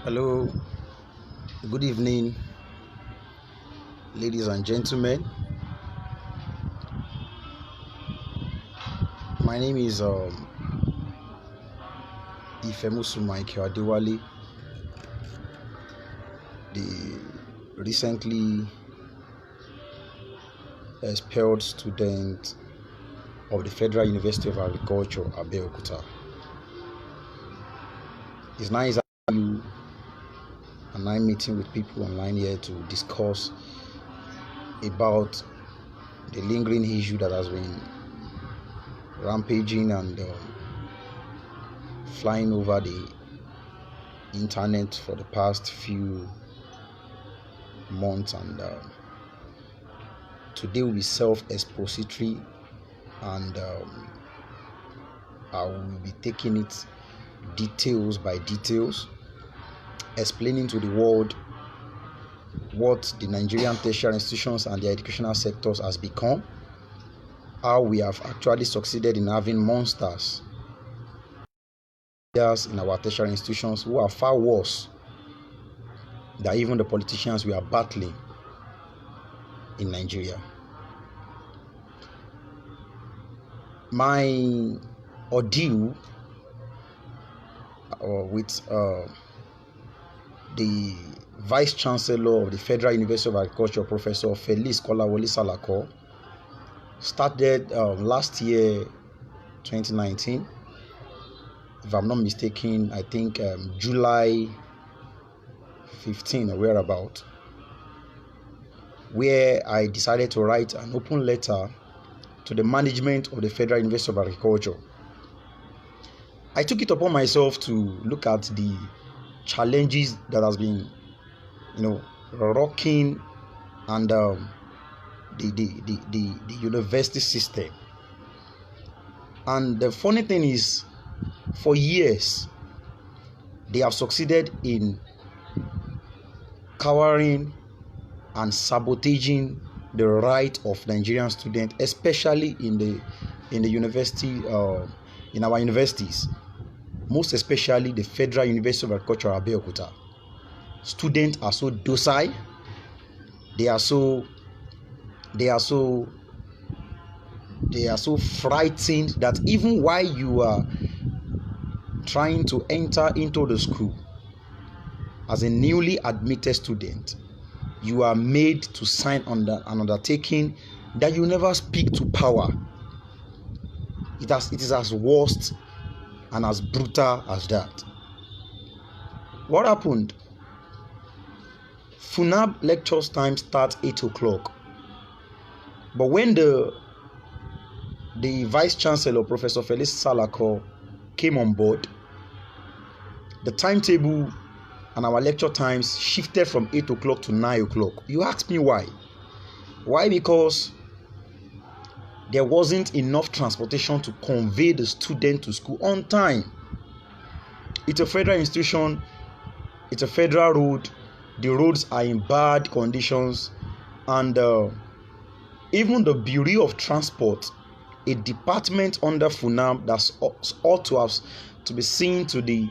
Hello, good evening, ladies and gentlemen. My name is Ifemusu Michael Adewale, the recently expelled student of the Federal University of Agriculture, Abeokuta. It's nice having you and I'm meeting with people online here to discuss about the lingering issue that has been rampaging and flying over the internet for the past few months, and today will be self-expository, and I will be taking it details by details, explaining to the world what the Nigerian tertiary institutions and the educational sectors has become, how we have actually succeeded in having monsters in our tertiary institutions who are far worse than even the politicians we are battling in Nigeria. My ordeal with the Vice Chancellor of the Federal University of Agriculture, Professor Felix Kolawole Salako, started last year, 2019. If I'm not mistaken, I think July 15 or whereabout, where I decided to write an open letter to the management of the Federal University of Agriculture. I took it upon myself to look at the challenges that has been, rocking and the university system. And the funny thing is, for years, they have succeeded in cowering and sabotaging the right of Nigerian students, especially in the university, in our universities, most especially the Federal University of Agriculture, Abeokuta. Students are so docile, they are so frightened that even while you are trying to enter into the school as a newly admitted student, you are made to sign under an undertaking that you never speak to power. It is as worst and as brutal as that. What happened? FUNAAB lectures time starts 8 o'clock. But when the Vice Chancellor, Professor Felix Salako, came on board, the timetable and our lecture times shifted from 8 o'clock to 9 o'clock. You ask me why? Why? Because there wasn't enough transportation to convey the student to school on time. It's a federal institution, it's a federal road, the roads are in bad conditions, and even the Bureau of Transport, a department under FUNAAB that ought to be seen to the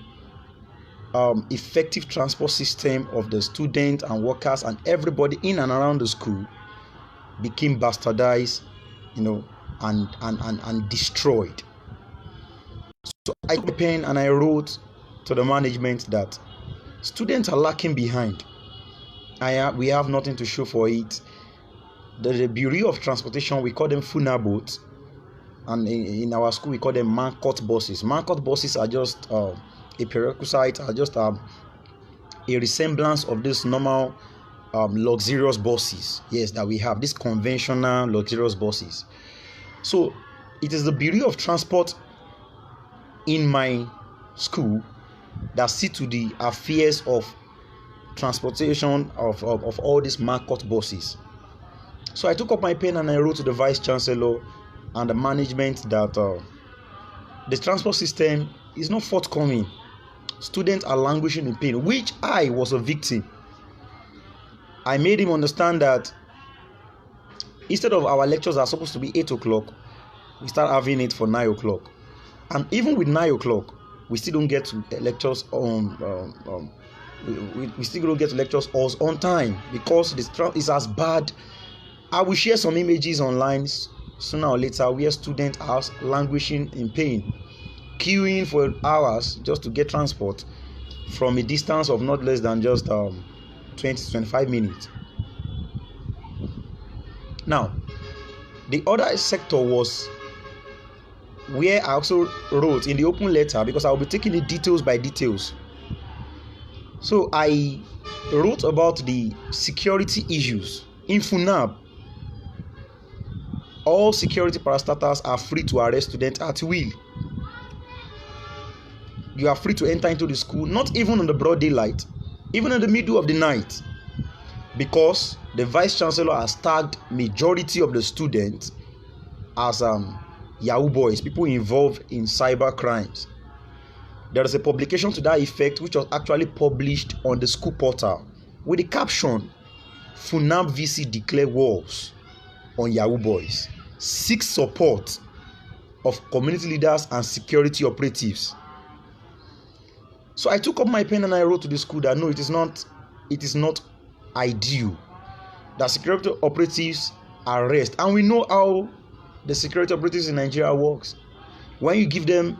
effective transport system of the students and workers and everybody in and around the school, became bastardized, and destroyed. So I took a pen and I wrote to the management that students are lacking behind. We have nothing to show for it. The Bureau of Transportation, we call them FUNAAB boats, and in our school we call them Marcot buses. Marcot buses are just a prerequisite, are just a resemblance of this normal luxurious buses, yes, that we have, these conventional luxurious buses. So it is the Bureau of Transport in my school that see to the affairs of transportation of all these Marcot buses. So I took up my pen and I wrote to the Vice Chancellor and the management that the transport system is not forthcoming. Students are languishing in pain, which I was a victim. I made him understand that instead of our lectures are supposed to be 8 o'clock, we start having it for 9 o'clock. And even with 9 o'clock, we still don't get to lectures we still don't get to lectures halls on time because the strike is as bad. I will share some images online sooner or later where students are languishing in pain, queuing for hours just to get transport from a distance of not less than just 20-25 minutes. Now, the other sector was where I also wrote in the open letter, because I will be taking it details by details. So I wrote about the security issues in FUNAAB. All security parastatals are free to arrest students at will. You are free to enter into the school, not even in the broad daylight, even in the middle of the night, because the vice chancellor has tagged majority of the students as Yahoo boys, people involved in cyber crimes. There is a publication to that effect which was actually published on the school portal with the caption, FUNAAB VC declare wars on Yahoo boys, seeks support of community leaders and security operatives. So I took up my pen and I wrote to the school that no, it is not ideal that security operatives arrest. And we know how the security operatives in Nigeria works. When you give them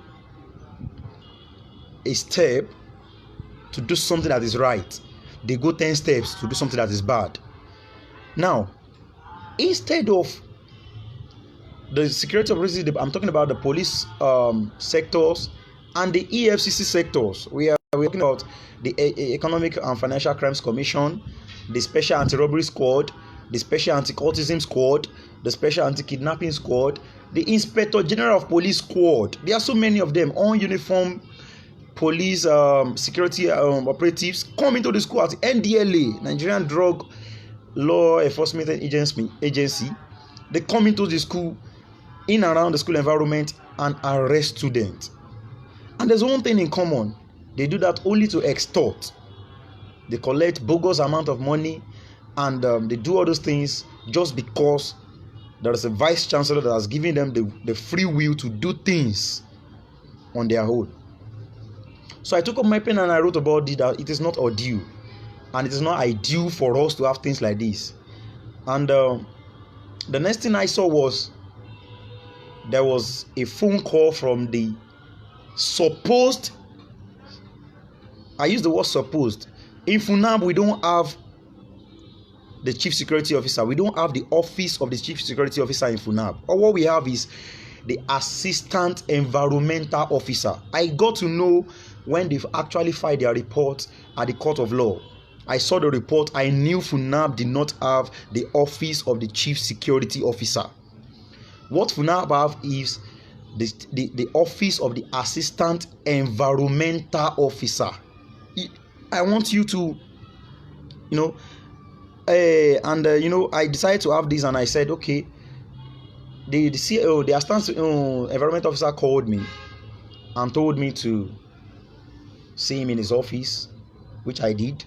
a step to do something that is right, they go 10 steps to do something that is bad. Now, instead of the security operatives, I'm talking about the police sectors and the EFCC sectors. We're talking about the Economic and Financial Crimes Commission, the Special Anti-Robbery Squad, the Special Anti-Cultism Squad, the Special Anti-Kidnapping Squad, the Inspector General of Police Squad. There are so many of them, on uniform police security operatives come into the school at the NDLA, Nigerian Drug Law Enforcement Agency. They come into the school, in and around the school environment, and arrest students. And there's one thing in common: they do that only to extort. They collect bogus amount of money, and they do all those things just because there is a vice chancellor that has given them the free will to do things on their own. So I took up my pen and I wrote about it, that it is not ideal, and it is not ideal for us to have things like this. And the next thing I saw was there was a phone call from the supposed, I use the word supposed. In FUNAAB, we don't have the chief security officer. We don't have the office of the chief security officer in FUNAAB. Or what we have is the assistant environmental officer. I got to know when they've actually filed their report at the court of law. I saw the report. I knew FUNAAB did not have the office of the chief security officer. What FUNAAB have is the office of the assistant environmental officer. I want you to, I decided to have this, and I said, okay. The CEO, the assistant environmental officer, called me and told me to see him in his office, which I did.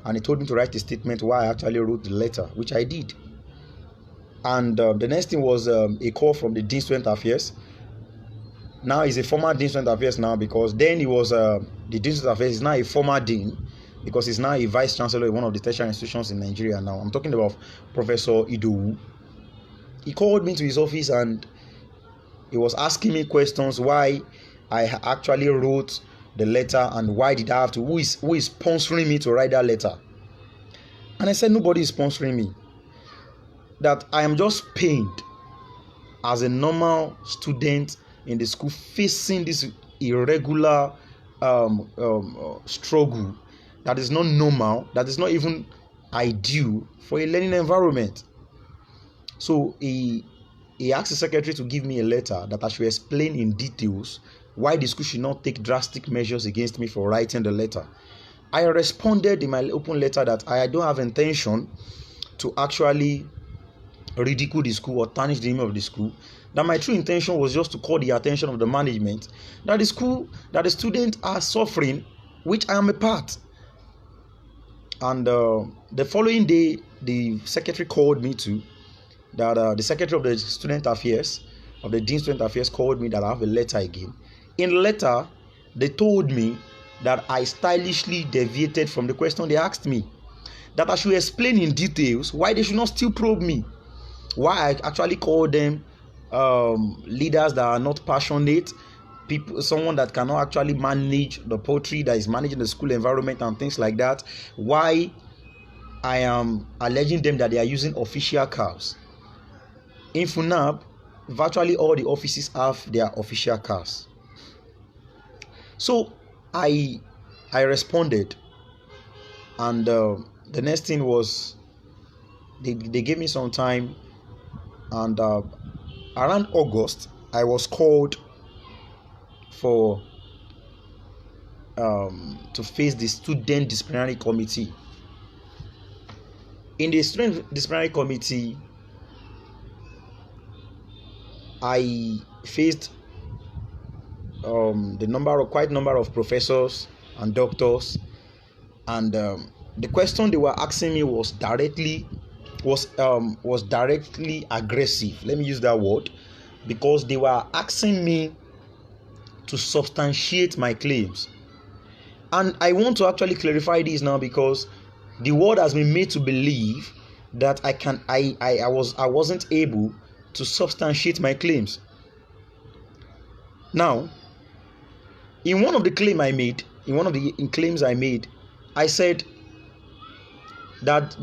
And he told me to write a statement why I actually wrote the letter, which I did. And the next thing was a call from the Dean Student Affairs. Now he's a former Dean Student Affairs now, because then he was the Dean Student Affairs. He's now a former Dean, because he's now a Vice Chancellor in one of the tertiary institutions in Nigeria now. I'm talking about Professor Idowu. He called me to his office and he was asking me questions why I actually wrote the letter and why did I have to, who is sponsoring me to write that letter. And I said, nobody is sponsoring me. That I am just pained as a normal student in the school facing this irregular struggle that is not normal, that is not even ideal for a learning environment. So he asked the secretary to give me a letter that I should explain in details why the school should not take drastic measures against me for writing the letter. I responded in my open letter that I don't have intention to actually ridicule the school or tarnish the name of the school. That my true intention was just to call the attention of the management that the school, that the students are suffering, which I am a part. And the following day, the secretary called me to that the secretary of the student affairs, of the Dean Student Affairs, called me that I have a letter again. In the letter, they told me that I stylishly deviated from the question they asked me. That I should explain in details why they should not still probe me. Why I actually call them leaders that are not passionate, people, someone that cannot actually manage the poetry, that is managing the school environment and things like that. Why I am alleging them that they are using official cars. In FUNAAB, virtually all the offices have their official cars. So I responded, and the next thing was they gave me some time, and around August I was called for to face the student disciplinary committee. In the student disciplinary committee, I faced quite number of professors and doctors, and the question they were asking me was directly aggressive. Let me use that word, because they were asking me to substantiate my claims. And I want to actually clarify this now, because the world has been made to believe that I wasn't able to substantiate my claims. Now, in one of the claims I made, I said that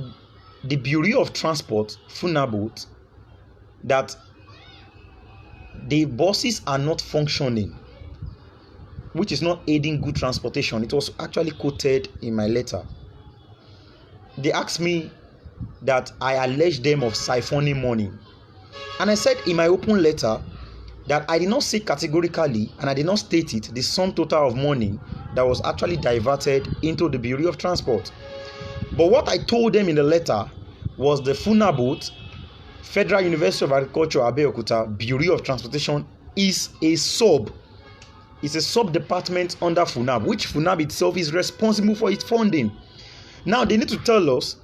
the Bureau of Transport, FUNAAB, that the buses are not functioning, which is not aiding good transportation. It was actually quoted in my letter. They asked me that I alleged them of siphoning money. And I said in my open letter that I did not say categorically, and I did not state it, the sum total of money that was actually diverted into the Bureau of Transport. But what I told them in the letter was the FUNAAB, Federal University of Agriculture, Abeokuta, Bureau of Transportation, is a sub-department under FUNAAB, which FUNAAB itself is responsible for its funding. Now they need to tell us,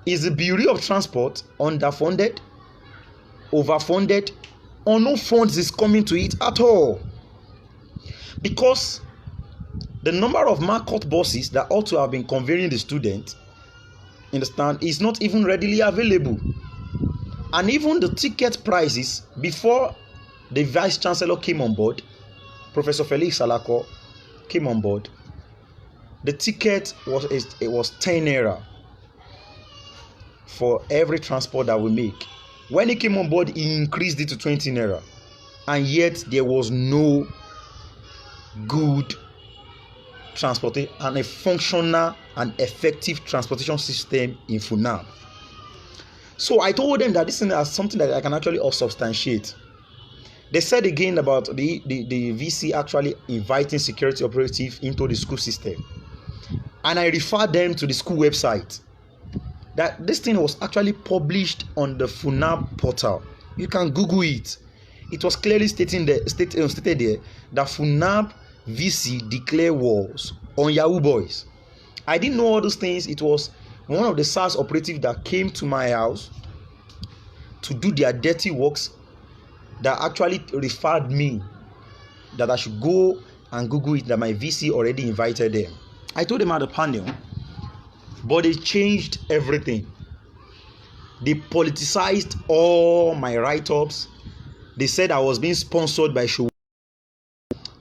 is the Bureau of Transport underfunded, overfunded, or no funds is coming to it at all? Because the number of marked buses that ought to have been conveying the students, understand, is not even readily available. And even the ticket prices, before the Vice Chancellor came on board, Professor Felix Salako came on board, the ticket was 10 naira for every transport that we make. When he came on board, he increased it to 20 naira, and yet there was no good transportation and a functional and effective transportation system in FUNAAB. So I told them that this is something that I can actually substantiate. They said again about the VC actually inviting security operatives into the school system, and I referred them to the school website. That this thing was actually published on the FUNAAB portal. You can Google it. It was clearly stated there that FUNAAB VC declare wars on Yahoo boys. I didn't know all those things. It was one of the SARS operatives that came to my house to do their dirty works that actually referred me that I should go and Google it, that my VC already invited them. I told them at the panel, but they changed everything. They politicized all my write-ups. They said I was being sponsored by Show.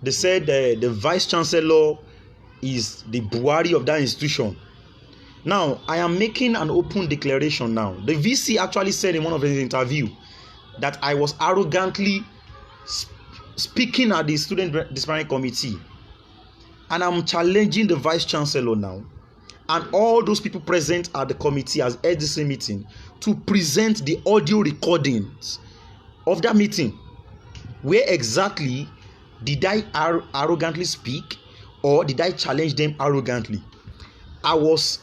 They said the Vice Chancellor is the Buhari of that institution. Now, I am making an open declaration now. The VC actually said in one of his interviews that I was arrogantly speaking at the student disciplinary committee. And I'm challenging the Vice Chancellor now and all those people present at the committee as SDC meeting to present the audio recordings of that meeting. Where exactly did I arrogantly speak, or did I challenge them arrogantly? I was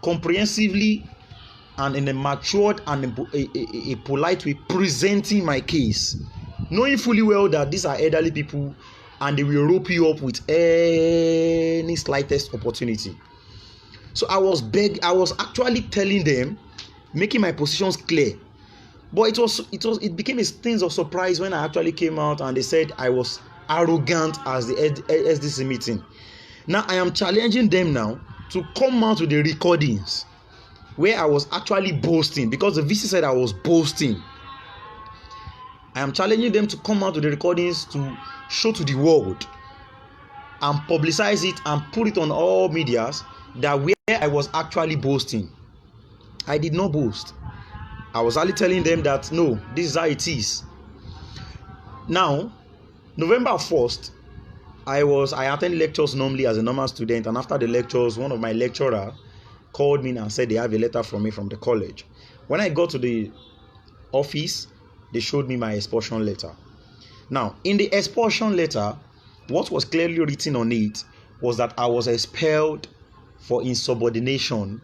comprehensively and in a matured and a polite way presenting my case, knowing fully well that these are elderly people and they will rope you up with any slightest opportunity. So I was actually telling them, making my positions clear. But it became a thing of surprise when I actually came out and they said I was arrogant as the SDC meeting. Now I am challenging them now to come out with the recordings where I was actually boasting, because the VC said I was boasting. I am challenging them to come out with the recordings to show to the world and publicize it and put it on all medias that where I was actually boasting. I did not boast. I was only telling them that no, this is how it is. Now, November 1st, I attend lectures normally as a normal student, and after the lectures, one of my lecturer called me and said they have a letter from me from the college. When I got to the office, they showed me my expulsion letter. Now, in the expulsion letter, what was clearly written on it was that I was expelled for insubordination.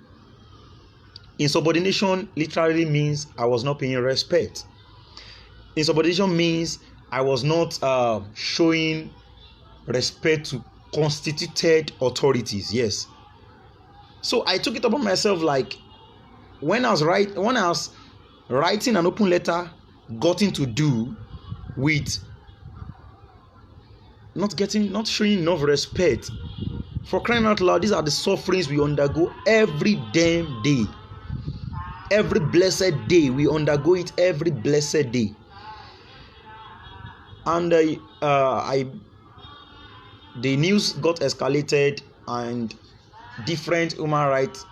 Insubordination literally means I was not paying respect. Insubordination means I was not showing respect to constituted authorities. Yes. So I took it upon myself, like when I was writing an open letter, gotten to do with not showing enough respect. For crying out loud, these are the sufferings we undergo every damn day. Every blessed day we undergo it, every blessed day. And the news got escalated, and different human rights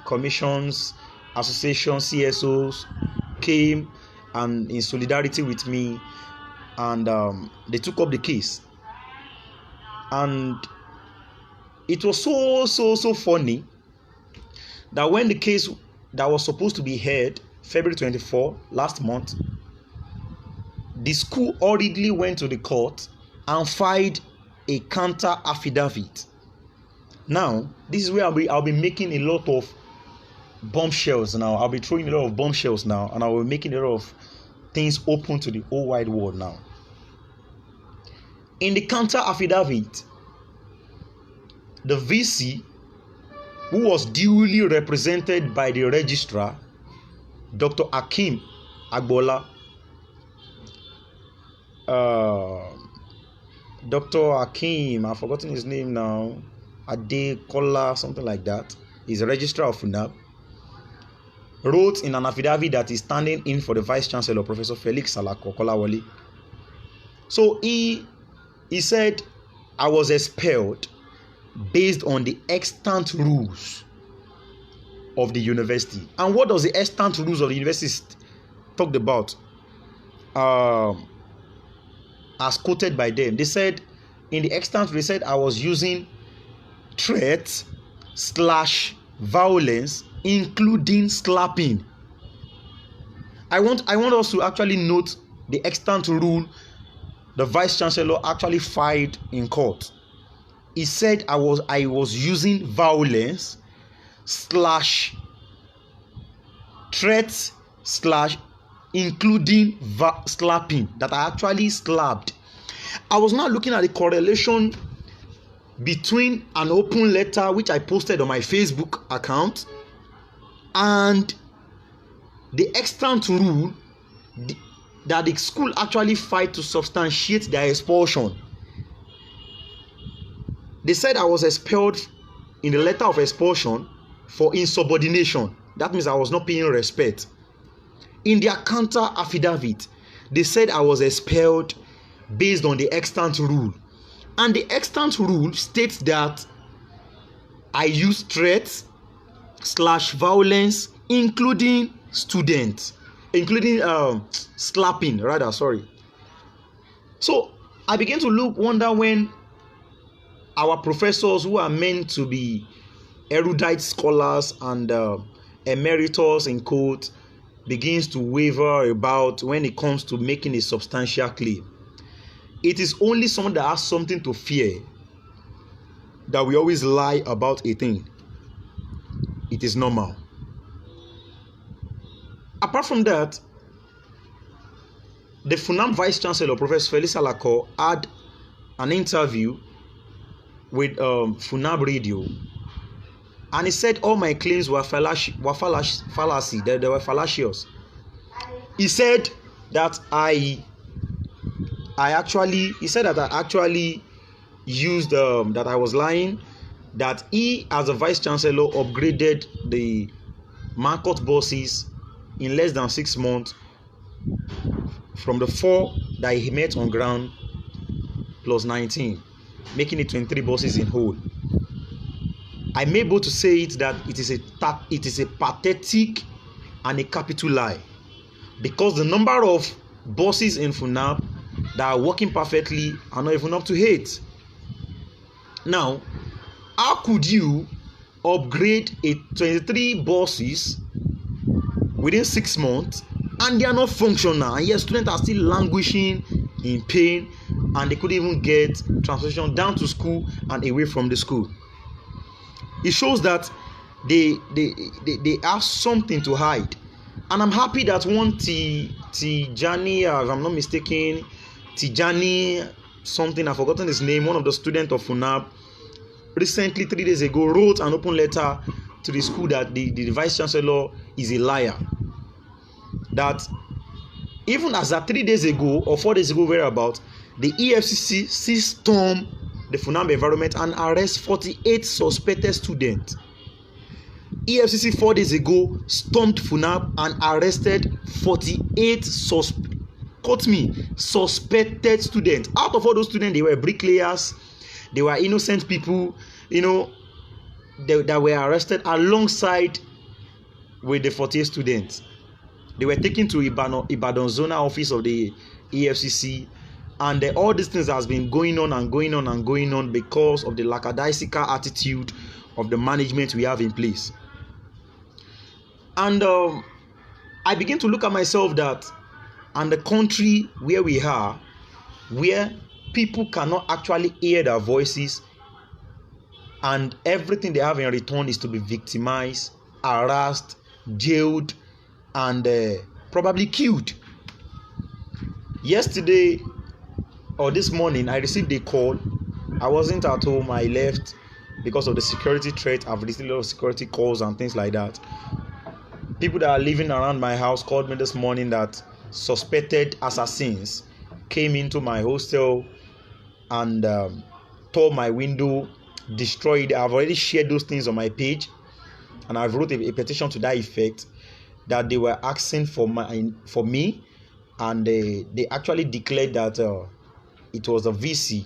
commissions, associations, CSOs came and in solidarity with me, and they took up the case. And it was so funny that when the case that was supposed to be heard February 24 last month, the school hurriedly went to the court and filed a counter affidavit. Now, this is where I'll be making a lot of bombshells now. I'll be throwing a lot of bombshells now, and I'll be making a lot of things open to the whole wide world now. In the counter affidavit, the VC, who was duly represented by the registrar, Dr. Akim Agbola, Dr. Akim, I've forgotten his name now, Adekola, something like that, is a registrar of FUNAAB, wrote in an affidavit that is standing in for the Vice Chancellor, Professor Felix Salako Kolawole. So he said I was expelled based on the extant rules of the university. And what does the extant rules of the university talked about? As quoted by them, they said in the extant, they said I was using threats / violence, including slapping. I want us to actually note the extant rule the Vice Chancellor actually filed in court. He said I was using violence / threats / including slapping, that I actually slapped. I was now looking at the correlation between an open letter which I posted on my Facebook account and the extant rule that the school actually filed to substantiate their expulsion. They said I was expelled in the letter of expulsion for insubordination. That means I was not paying respect. In their counter affidavit, they said I was expelled based on the extant rule. And the extant rule states that I use threats / violence, including students, including slapping, rather, sorry. So I began to wonder when our professors, who are meant to be erudite scholars and emeritus in quote, begins to waver about when it comes to making a substantial claim. It is only someone that has something to fear that we always lie about a thing. It is normal. Apart from that, the FUNAAB Vice Chancellor, Professor Felix Salako, had an interview with FUNAAB Radio, and he said all my claims were fallacy, they were fallacious. He said that I actually used that I was lying, that he, as a vice chancellor, upgraded the Marcourt buses in less than 6 months from the 4 that he met on ground plus 19, making it 23 buses in whole. I'm able to say it that it is a pathetic and a capital lie, because the number of buses in FUNAAB that are working perfectly are not even up to 8. Now, how could you upgrade a 23 buses within 6 months and they are not functional, and yet students are still languishing in pain, and they couldn't even get transportation down to school and away from the school? It shows that they have something to hide. And I'm happy that one Tijani, if I'm not mistaken, Tijani something, I've forgotten his name, one of the students of FUNAAB, recently 3 days ago wrote an open letter to the school that the vice chancellor is a liar. That even as that 3 days ago or 4 days ago whereabout, the EFCC stormed the FUNAAB environment and arrest 48 suspected students. EFCC 4 days ago stormed FUNAAB and arrested 48 suspected students. Out of all those students, they were bricklayers, they were innocent people, that were arrested alongside with the 48 students. They were taken to Ibadan Zona office of the EFCC, and all these things has been going on because of the lackadaisical attitude of the management we have in place. And I begin to look at myself that, and the country where we are, where people cannot actually hear their voices, and everything they have in return is to be victimized, harassed, jailed, and probably killed. Yesterday or this morning, I received a call. I wasn't at home. I left because of the security threat. I've received a lot of security calls and things like that. People that are living around my house called me this morning that suspected assassins came into my hostel and tore my window, destroyed. I've already shared those things on my page, and I've wrote a petition to that effect, that they were asking for me, and they actually declared that it was a VC.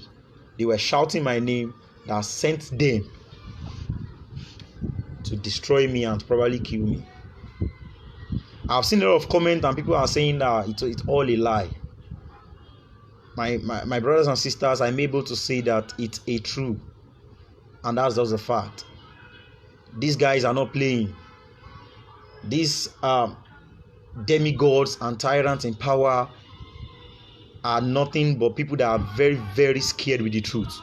They were shouting my name that sent them to destroy me and probably kill me. I've seen a lot of comments, and people are saying that it's all a lie. My brothers and sisters, I'm able to say that it's a true, and that's just a fact. These guys are not playing. These demigods and tyrants in power are nothing but people that are very, very scared with the truth.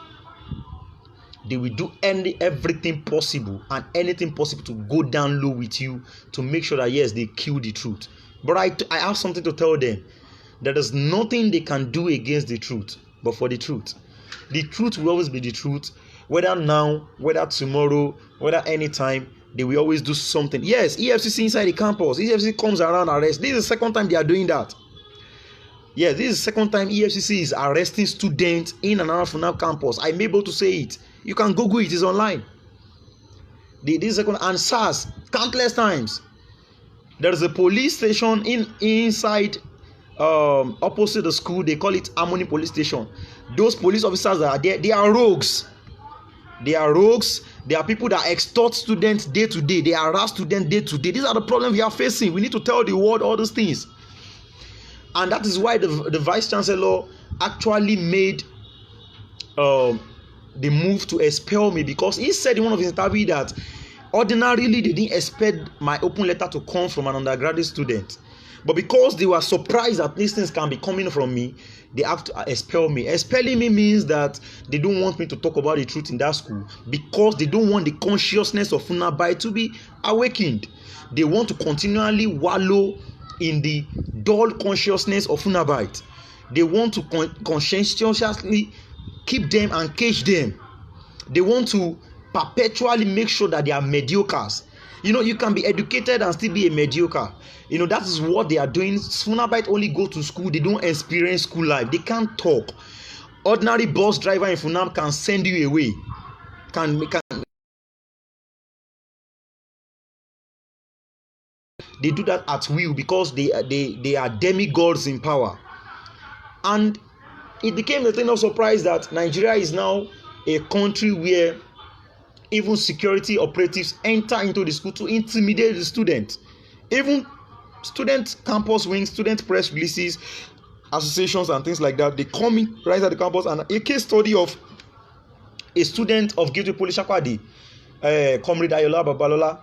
They will do everything possible and anything possible to go down low with you, to make sure that yes, they kill the truth. But I have something to tell them. There is nothing they can do against the truth, but for the truth. The truth will always be the truth, whether now, whether tomorrow, whether anytime. They will always do something. Yes, EFCC inside the campus. EFCC comes around, arrest. This is the second time they are doing that. Yes, this is the second time EFCC is arresting students in and around FUNAAB campus. I'm able to say it. You can Google it. It's online. This is second, and SARS countless times. There is a police station inside opposite the school. They call it Harmony Police Station. Those police officers that are there, they are rogues. They are rogues. They are people that extort students day to day. They harass students day to day. These are the problems we are facing. We need to tell the world all these things. And that is why the vice chancellor actually made the move to expel me, because he said in one of his interviews that ordinarily they didn't expect my open letter to come from an undergraduate student. But because they were surprised that these things can be coming from me, they have to expel me. Expelling me means that they don't want me to talk about the truth in that school, because they don't want the consciousness of FUNAAB to be awakened. They want to continually wallow in the dull consciousness of FUNAAB. They want to conscientiously keep them and cage them. They want to perpetually make sure that they are mediocres. You can be educated and still be a mediocre. That is what they are doing. FUNAAB only go to school. They don't experience school life. They can't talk. Ordinary bus driver in FUNAAB can send you away. They do that at will because they are demigods in power. And it became a thing of surprise that Nigeria is now a country where even security operatives enter into the school to intimidate the students. Even student campus wings, student press releases, associations and things like that, they come in right at the campus. And a case study of a student of Gateway Polychakwadi, Comrade Ayola Babalola,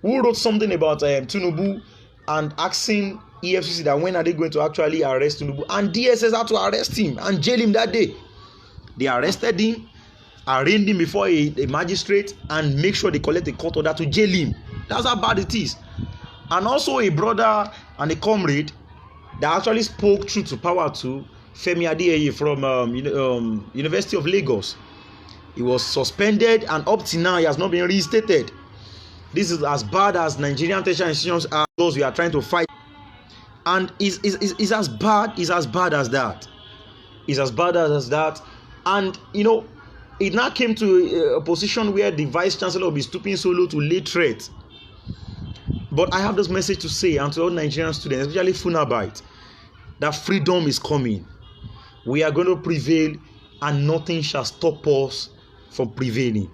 who wrote something about Tinubu and asking EFCC that when are they going to actually arrest Tinubu, and DSS had to arrest him and jail him that day. They arrested him, arraigned him before a magistrate, and make sure they collect a court order to jail him. That's how bad it is. And also a brother and a comrade that actually spoke truth to power to, Femi Adeyeye from University of Lagos. He was suspended, and up to now he has not been reinstated. This is as bad as Nigerian tertiary institutions are, those we are trying to fight. And is as bad as that. It's as bad as that. And it now came to a position where the vice chancellor will be stooping so low to lay threat. But I have this message to say, and to all Nigerian students, especially FUNAABites, that freedom is coming. We are going to prevail, and nothing shall stop us from prevailing.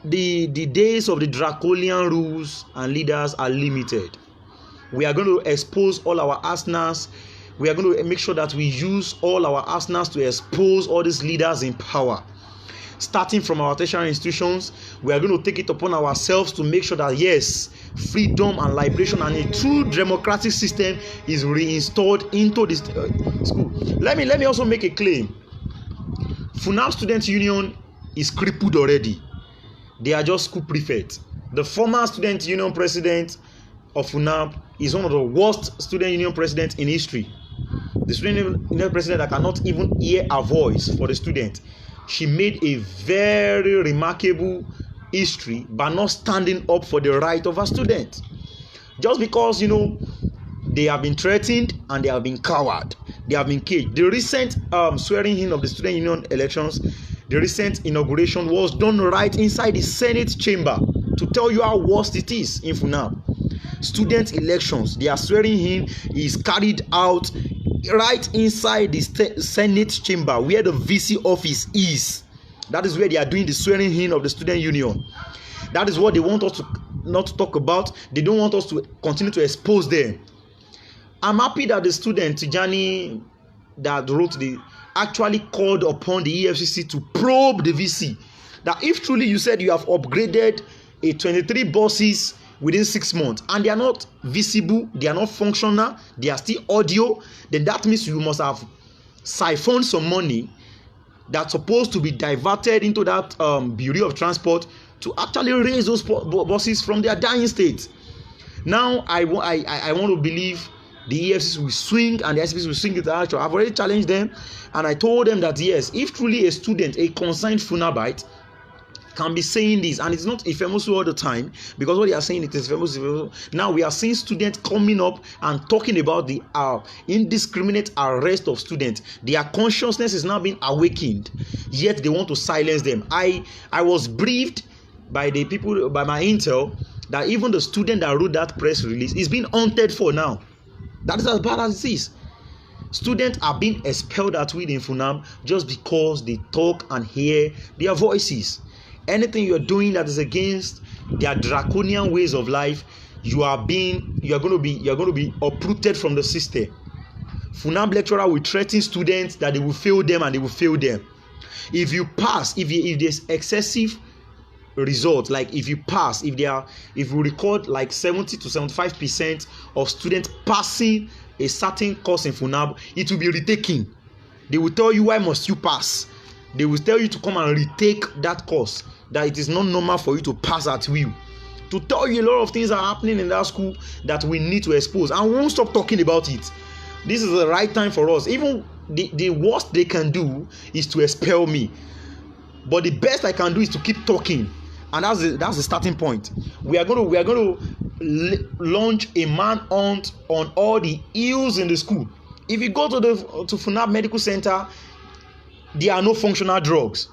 The days of the draconian rules and leaders are limited. We are going to expose all our arsenals. We are going to make sure that we use all our arsenals to expose all these leaders in power. Starting from our tertiary institutions, we are going to take it upon ourselves to make sure that yes, freedom and liberation and a true democratic system is reinstalled into this school. Let me also make a claim. FUNAAB Student Union is crippled already. They are just school prefects. The former Student Union president of FUNAAB is one of the worst Student Union presidents in history. The Student Union president that cannot even hear a voice for the student. She made a very remarkable history by not standing up for the right of her students. Just because they have been threatened and they have been cowed, they have been caged. The recent swearing in of the Student Union elections, the recent inauguration was done right inside the Senate chamber to tell you how worst it is in FUNAAB. Student elections, their swearing in is carried out right inside the Senate chamber where the VC office is. That is where they are doing the swearing in of the Student Union. That is what they want us to not to talk about. They don't want us to continue to expose them. I'm happy that the student Tijani that wrote actually called upon the EFCC to probe the VC. That if truly you said you have upgraded a 23 buses within 6 months and they are not visible, they are not functional, they are still audio, then that means you must have siphoned some money that's supposed to be diverted into that Bureau of Transport to actually raise those buses from their dying state. Now I want to believe the EFCC will swing and the SPC will swing it out. I've already challenged them, and I told them that yes, if truly a student, a concerned FUNAABite, can be saying this, and it's not infamous all the time, because what they are saying it is famous. Now we are seeing students coming up and talking about the indiscriminate arrest of students. Their consciousness is now being awakened, yet they want to silence them. I was briefed by the people, by my intel, that even the student that wrote that press release is being hunted for now. That is as bad as it is. Students are being expelled at will in FUNAAB just because they talk and hear their voices. Anything you are doing that is against their draconian ways of life, you are going to be uprooted from the system. FUNAAB lecturer will threaten students that they will fail them, and they will fail them. If you pass, if there's excessive results, like if you record like 70 to 75% of students passing a certain course in FUNAAB, it will be retaken. They will tell you, why must you pass? They will tell you to come and retake that course, that it is not normal for you to pass at will. To tell you a lot of things are happening in that school that we need to expose, and we won't stop talking about it. This is the right time for us. Even the worst they can do is to expel me, but the best I can do is to keep talking. And that's the starting point. We are going to launch a manhunt on all the ills in the school. If you go to FUNAAB Medical Center, There are no functional drugs.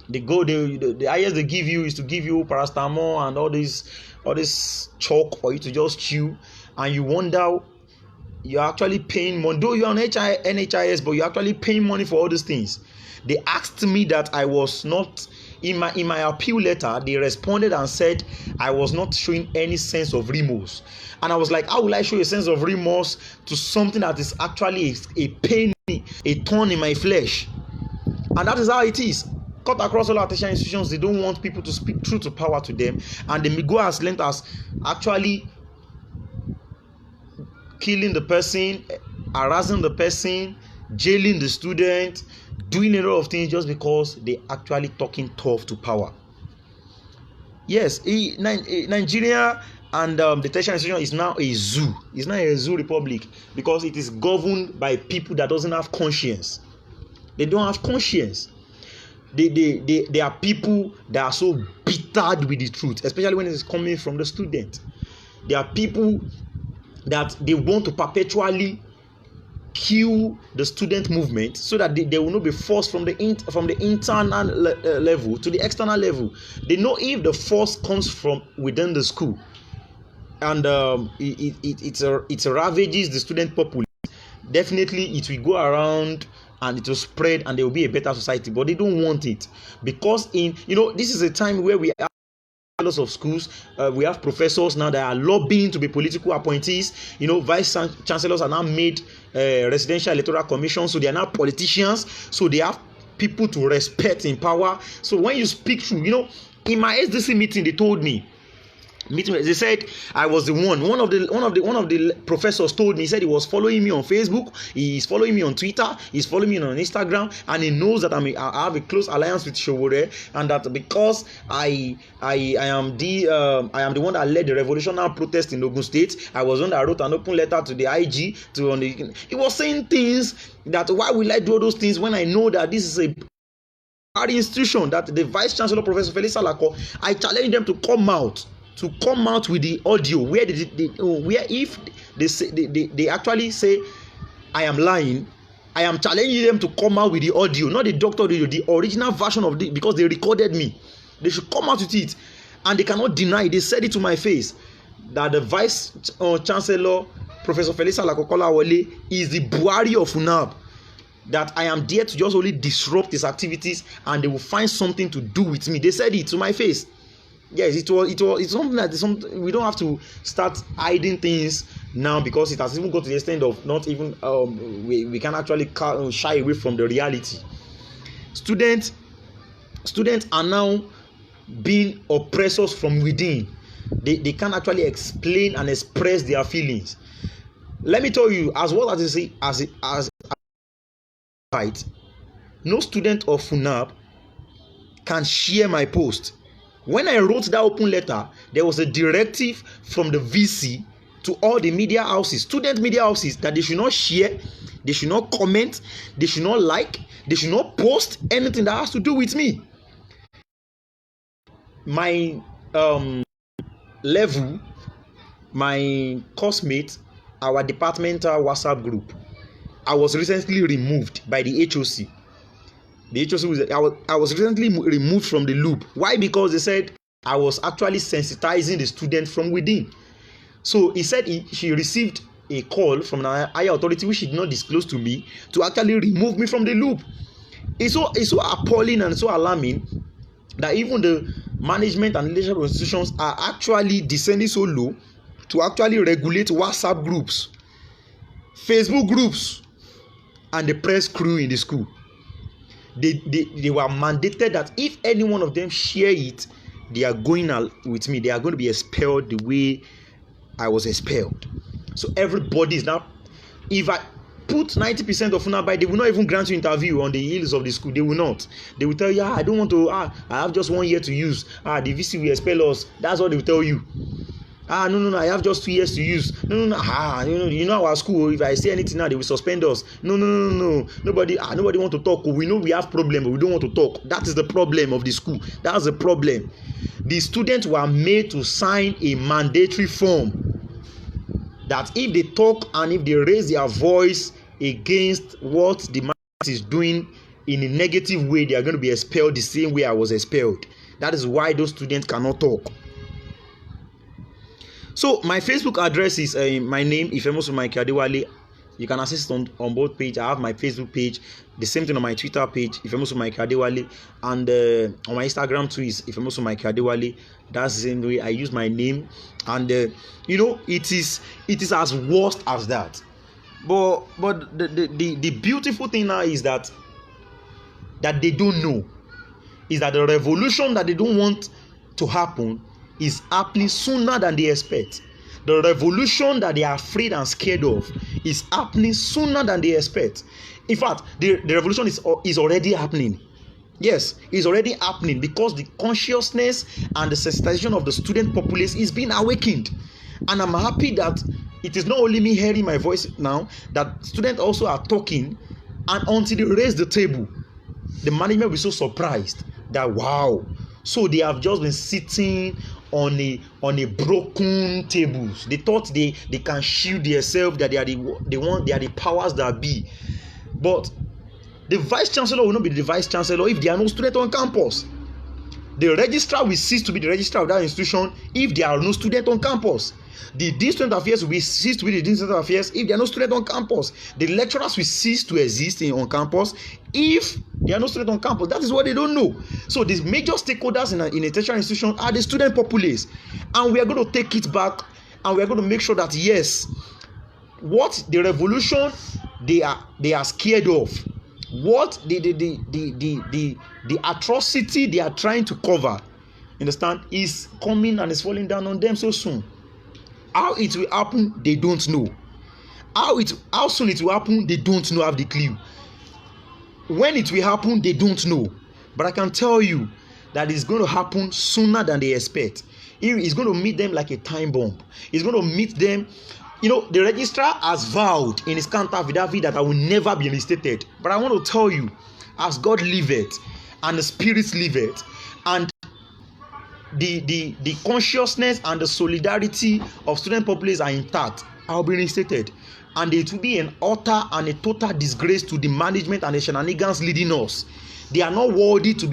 The highest they give you is to give you paracetamol and all this chalk for you to just chew, and you wonder you're actually paying money. Though you're on NHIS, but you're actually paying money for all these things. They asked me that I was not in my appeal letter. They responded and said I was not showing any sense of remorse, and I was like, how will I show a sense of remorse to something that is actually a pain, a thorn in my flesh? And that is how it is. Cut across all our tertiary institutions, they don't want people to speak truth to power to them, and they may go as length as actually killing the person, harassing the person, jailing the student, doing a lot of things just because they actually talking tough to power. Yes, Nigeria and the tertiary institution is now a zoo. It's not a zoo republic because it is governed by people that doesn't have conscience. They don't have conscience. They are people that are so bittered with the truth, especially when it is coming from the student. They are people that they want to perpetually kill the student movement so that they will not be forced from the internal level to the external level. They know if the force comes from within the school and it ravages the student populace, definitely it will go around and it will spread and there will be a better society. But they don't want it because this is a time where we have lots of schools. We have professors now that are lobbying to be political appointees. Vice chancellors are now made residential electoral commissions, so they are now politicians. So they have people to respect in power. So when you speak through, in my SDC meeting, they told me. They said I was the one. One of the professors told me. He said he was following me on Facebook. He's following me on Twitter. He's following me on Instagram, and he knows that I have a close alliance with Showore, and that because I am the one that led the revolutionary protest in Ogun State. I was one that wrote an open letter to the IG he was saying things that why will I do all those things when I know that this is a institution that the Vice Chancellor Professor Felix Salako. I challenge them to come out with the audio where if they actually say I am lying, I am challenging them to come out with the audio, not the doctor audio, the original version of because they recorded me. They should come out with it, and they cannot deny it. They said it to my face that the Vice Chancellor Professor Felix Alakokolawole is the Buhari of FUNAAB, that I am there to just only disrupt his activities and they will find something to do with me. They said it to my face. Yes, it's something that we don't have to start hiding things now because it has even got to the extent of not even we can actually shy away from the reality. Students are now being oppressors from within. They can't actually explain and express their feelings. Let me tell you, as well as right, no student of FUNAAB can share my post. When I wrote that open letter, there was a directive from the VC to all the media houses, student media houses, that they should not share, they should not comment, they should not like, they should not post anything that has to do with me. My level, my coursemate, our departmental WhatsApp group, I was recently removed by the HOC. The HOC I was recently removed from the loop. Why? Because they said I was actually sensitizing the student from within. So he said she received a call from an higher authority which she did not disclose to me to actually remove me from the loop. It's so appalling and so alarming that even the management and leadership institutions are actually descending so low to actually regulate WhatsApp groups, Facebook groups, and the press crew in the school. They were mandated that if any one of them share it, they are going out with me. They are going to be expelled the way I was expelled. So everybody is now, if I put 90% of FUNAAB, they will not even grant you interview on the heels of the school. They will not. They will tell you, I don't want to, I have just 1 year to use. The VC will expel us. That's what they will tell you. No, I have just 2 years to use. No. You know our school, if I say anything now, they will suspend us. No. Nobody want to talk. We know we have problem, but we don't want to talk. That is the problem of the school. That's the problem. The students were made to sign a mandatory form that if they talk and if they raise their voice against what the man is doing in a negative way, they are going to be expelled the same way I was expelled. That is why those students cannot talk. So my Facebook address is my name, Ifemosu Mike Adewale. You can access it on both pages. I have my Facebook page, the same thing on my Twitter page, Ifemosu Mike Adewale, and on my Instagram too is Ifemosu Mike Adewale. That's the same way I use my name, and it is as worst as that. But the beautiful thing now is that they don't know is that the revolution that they don't want to happen is happening sooner than they expect. The revolution that they are afraid and scared of is happening sooner than they expect. In fact, the revolution is already happening. Yes, it's already happening because the consciousness and the sensitization of the student populace is being awakened. And I'm happy that it is not only me hearing my voice now, that students also are talking, and until they raise the table, the management will be so surprised that wow, so they have just been sitting on a broken tables. They thought they can shield themselves, that they are the powers that be. But the vice chancellor will not be the vice chancellor if there are no students on campus. The registrar will cease to be the registrar of that institution if there are no students on campus. The dean student affairs will cease to be the dean student affairs if there are no students on campus. The lecturers will cease to exist on campus if there are no students on campus. That is what they don't know. So the major stakeholders in a tertiary institution are the student populace, and we are going to take it back, and we are going to make sure that yes, what the revolution they are scared of, what the atrocity they are trying to cover, understand, is coming and is falling down on them so soon. How it will happen, they don't know. How soon it will happen, they don't know, have the clue. When it will happen, they don't know. But I can tell you that it's going to happen sooner than they expect. It's going to meet them like a time bomb. It's going to meet them. The registrar has vowed in his counter affidavit that I will never be reinstated. But I want to tell you, as God liveth and the spirits liveth, and the consciousness and the solidarity of student populace are intact, I will be reinstated. And it will be an utter and a total disgrace to the management and the shenanigans leading us. They are not worthy to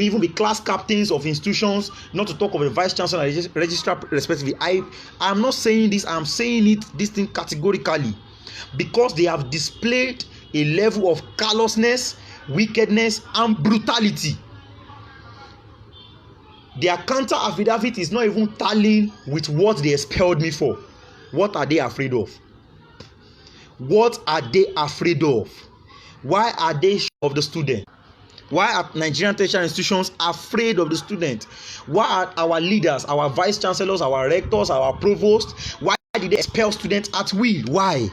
even be class captains of institutions, not to talk of the vice chancellor and registrar respectively. I am not saying this, I am saying this thing categorically, because they have displayed a level of callousness, wickedness, and brutality. Their counter affidavit is not even tallying with what they expelled me for. What are they afraid of? What are they afraid of? Why are they of the student? Why are Nigerian tertiary institutions afraid of the student? Why are our leaders, our vice chancellors, our rectors, our provosts, why did they expel students at will? Why?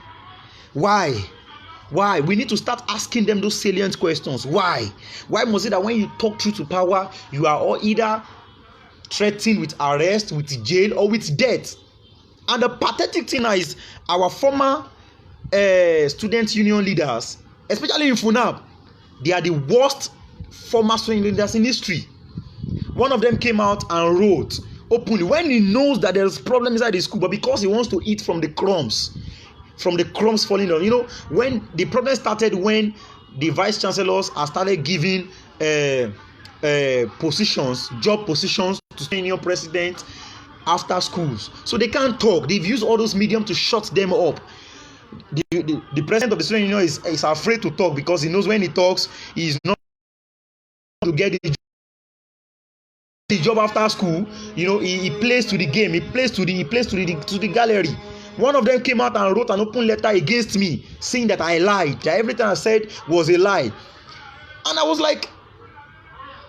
We need to start asking them those salient questions. Why must it that when you talk truth to power, you are all either threatened with arrest, with jail, or with death? And the pathetic thing is our former student union leaders, especially in FUNAAB, they are the worst former student leaders in history. One of them came out and wrote openly when he knows that there's problem inside the school, but because he wants to eat from the crumbs falling down. When the problem started, when the vice chancellors are started giving job positions to student union president after schools, so they can't talk. They've used all those mediums to shut them up. The president of the student union is afraid to talk because he knows when he talks, he is not to get the job after school. He plays to the game, he plays to the gallery. One of them came out and wrote an open letter against me, saying that I lied, that everything I said was a lie. And I was like,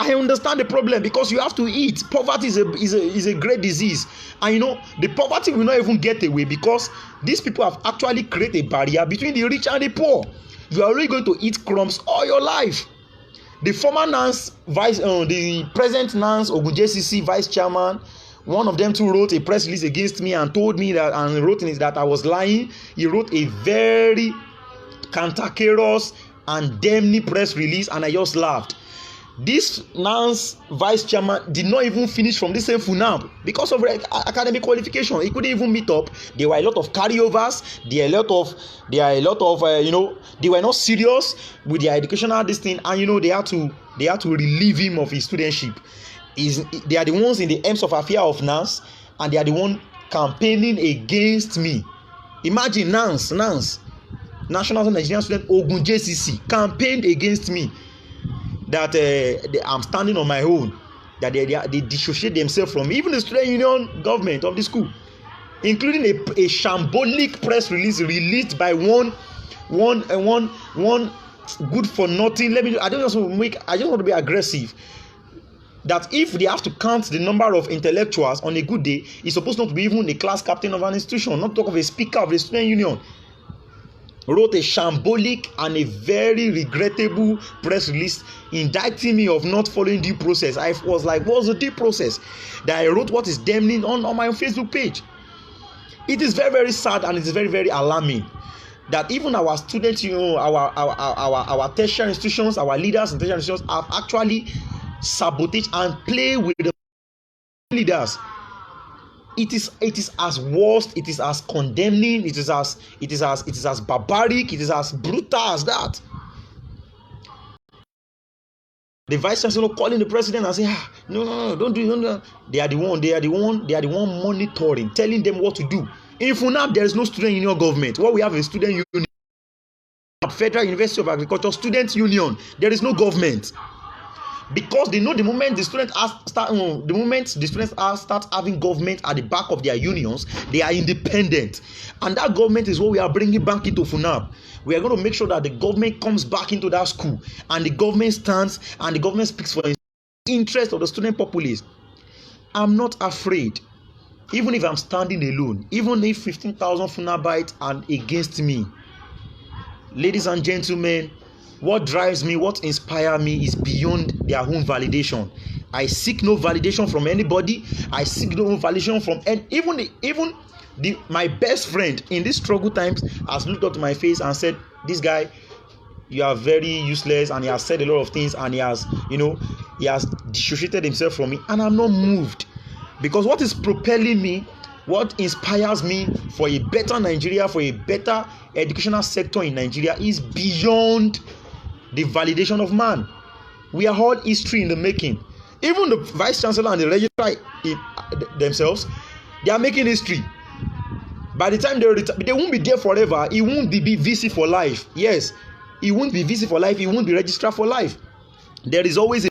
I understand the problem, because you have to eat. Poverty is a great disease, and the poverty will not even get away because these people have actually created a barrier between the rich and the poor. You are really going to eat crumbs all your life. The former NANS the present NANS Ogun-JCC vice chairman, one of them too wrote a press release against me and told me that, and wrote in it that I was lying. He wrote a very cantankerous and damning press release, and I just laughed. This NANS vice chairman did not even finish from the same FUNAAB because of academic qualification. He couldn't even meet up. There were a lot of carryovers. There are a lot of they were not serious with their educational this thing, and they had to relieve him of his studentship. They are the ones in the ends of affair of NANS, and they are the one campaigning against me. Imagine NANS, National Nigerian Students Ogun JCC, campaigned against me. That I'm standing on my own, that they dissociate themselves from even the student union government of the school, including a shambolic press release released by one good for nothing. I just want to be aggressive. That if they have to count the number of intellectuals on a good day, it's supposed not to be even a class captain of an institution, not talk of a speaker of the student union. Wrote a shambolic and a very regrettable press release indicting me of not following due process. I was like, what's the due process? That I wrote what is damning on my Facebook page. It is very, very sad, and it is very, very alarming that even our students, our tertiary institutions, our leaders in tertiary institutions have actually sabotaged and play with the leaders. It is as worst, it is as condemning, it is as barbaric, it is as brutal as that. The vice chancellor calling the president and saying, no, don't do it. They are the one monitoring, telling them what to do. In FUNAAB, there is no student union government. What we have is student union, Federal University of Agriculture Student Union. There is no government. Because they know the moment the students start having government at the back of their unions, they are independent, and that government is what we are bringing back into FUNAAB. We are going to make sure that the government comes back into that school, and the government stands and the government speaks for the interest of the student populace. I'm not afraid, even if I'm standing alone, even if 15,000 FUNAABites are against me. Ladies and gentlemen, what drives me, what inspires me is beyond their own validation. I seek no validation from anybody. I seek no validation from even my best friend in these struggle times has looked up to my face and said, this guy, you are very useless, and he has said a lot of things, and he has dissociated himself from me, and I'm not moved, because what is propelling me, what inspires me for a better Nigeria, for a better educational sector in Nigeria is beyond the validation of man. We are all history in the making. Even the vice chancellor and the registrar themselves, they are making history. By the time they won't be there forever. It won't be VC for life. Yes, it won't be VC for life. It won't be registrar for life. There is always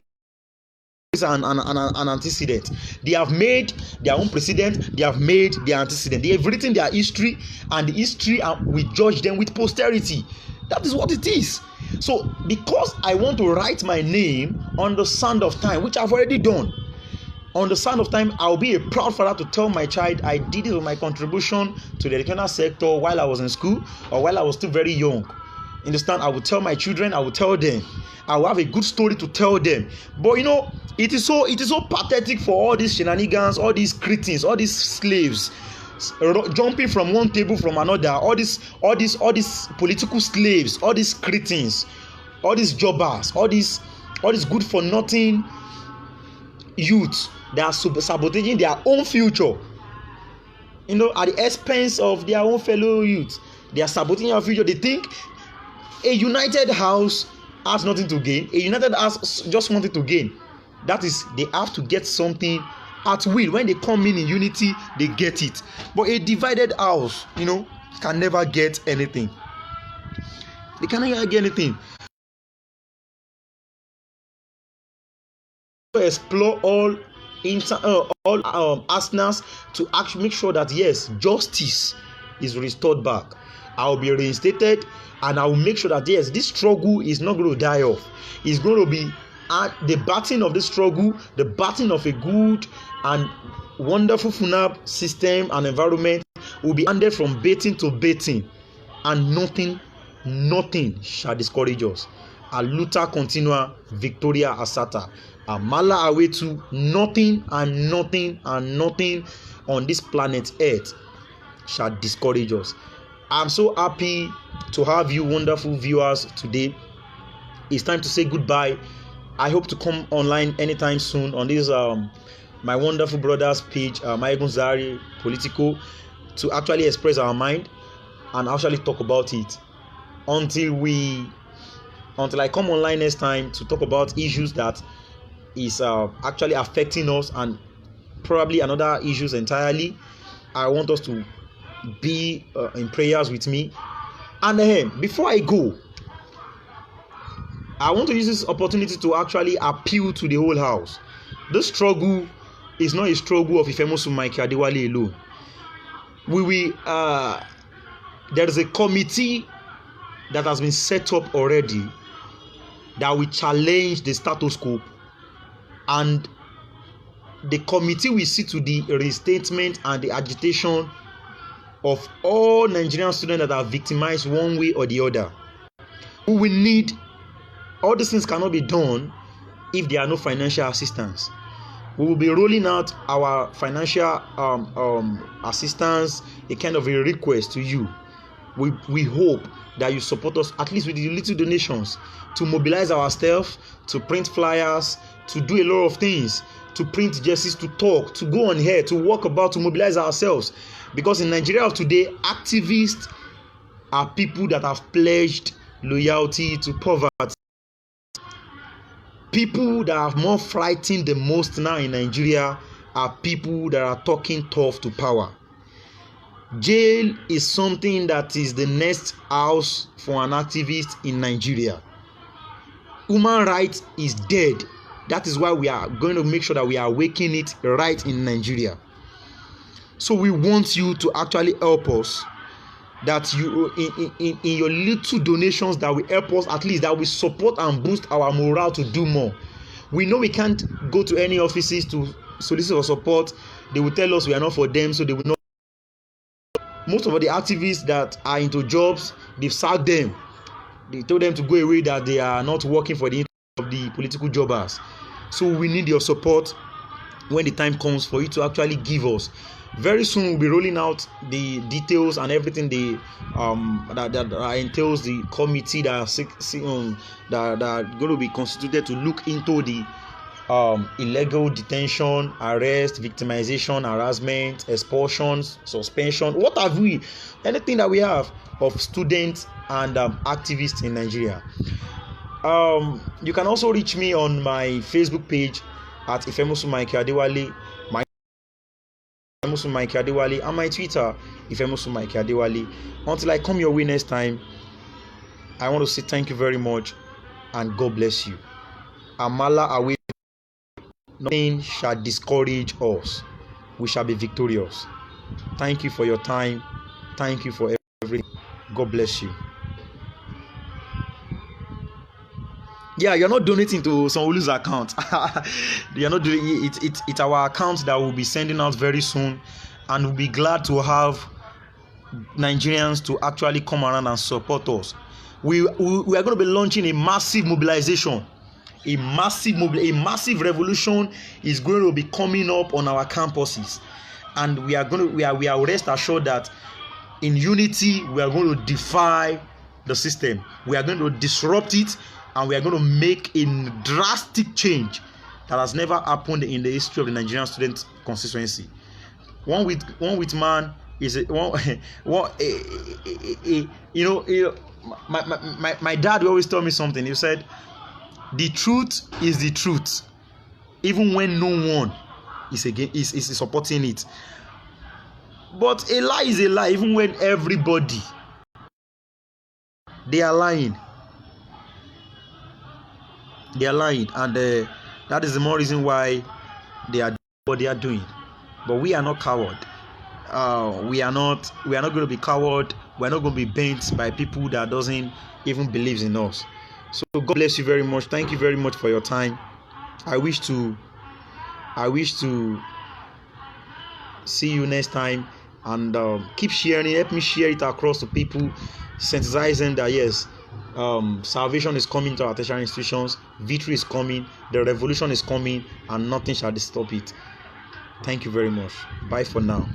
an antecedent. They have made their own precedent. They have made their antecedent. They have written their history, and the history we judge them with posterity. That is what it is. So because I want to write my name on the sand of time, which I've already done, on the sand of time, I'll be a proud father to tell my child I did it with my contribution to the educational sector while I was in school or while I was still very young. Understand? I will tell my children, I will tell them, I will have a good story to tell them. But it is so pathetic for all these shenanigans, all these cretins, all these slaves jumping from one table from another, all these political slaves, all these cretins, all these jobbers, all these good for nothing youths. They are sabotaging their own future, at the expense of their own fellow youths. They are sabotaging our future. They think a united house has nothing to gain. A united house just wanted to gain. That is, they have to get something at will. When they come in unity, they get it. But a divided house, can never get anything. They can never get anything. Explore all arsenals to actually make sure that yes, justice is restored back. I will be reinstated, and I will make sure that yes, this struggle is not going to die off. It's going to be the batting of the struggle, the batting of a good and wonderful FUNAAB system and environment will be handed from baiting to baiting, and nothing shall discourage us. A luta continua, Victoria Asata. Amala awetu, nothing on this planet Earth shall discourage us. I'm so happy to have you wonderful viewers today. It's time to say goodbye I hope to come online anytime soon on this my wonderful brother's page, Maigun Zari Politico, to actually express our mind and actually talk about it until I come online next time to talk about issues that is actually affecting us and probably another issues entirely. I want us to be in prayers with me. And before I go, I want to use this opportunity to actually appeal to the whole house. This struggle is not a struggle of Ifemosu Mike Adewale alone. There is a committee that has been set up already that will challenge the status quo, and the committee will see to the restatement and the agitation of all Nigerian students that are victimized one way or the other. We will need, all these things cannot be done if there are no financial assistance. We will be rolling out our financial assistance, a kind of a request to you. We hope that you support us at least with the little donations to mobilize ourselves, to print flyers, to do a lot of things, to print jerseys, to talk, to go on here, to walk about, to mobilize ourselves. Because in Nigeria of today, activists are people that have pledged loyalty to poverty. People that are more frightened the most now in Nigeria are people that are talking tough to power. Jail is something that is the next house for an activist in Nigeria. Human rights is dead. That is why we are going to make sure that we are making it right in Nigeria. So we want you to actually help us, that you in your little donations that will help us, at least that will support and boost our morale to do more. We know we can't go to any offices to solicit for support. They will tell us we are not for them, so they will not. Most of the activists that are into jobs, they've sacked them. They told them to go away, that they are not working for the interest of the political jobbers. So we need your support when the time comes for you to actually give us. Very soon we'll be rolling out the details and everything that entails the committee that are going to be constituted to look into the illegal detention, arrest, victimization, harassment, expulsions, suspension, what have we, anything that we have of students and activists in Nigeria. You can also reach me on my Facebook page at Ifemosu Mike Adewale, Ifemosu Mike Adewale, and my Twitter, Ifemosu Mike Adewale. Until I come your way next time, I want to say thank you very much and God bless you. Amala away. Nothing shall discourage us. We shall be victorious. Thank you for your time. Thank you for everything. God bless you. Yeah, you're not donating to Sanwo-Olu's account. You're not doing it. It's our account that we'll be sending out very soon, and we'll be glad to have Nigerians to actually come around and support us. We are going to be launching a massive mobilization. A massive revolution is going to be coming up on our campuses, and we are rest assured that in unity we are going to defy the system. We are going to disrupt it, and we are going to make a drastic change that has never happened in the history of the Nigerian student constituency. One with man is my dad will always tell me something. He said, the truth is the truth, even when no one is supporting it. But a lie is a lie, even when everybody they are lying. And that is the more reason why they are doing what they are doing. But we are not coward. We are not going to be coward. We are not going to be bent by people that doesn't even believe in us. So God bless you very much. Thank you very much for your time. I wish to see you next time, and keep sharing. Help me share it across to people, sensitizing that yes, salvation is coming to our tertiary institutions. Victory is coming. The revolution is coming, and nothing shall stop it. Thank you very much. Bye for now.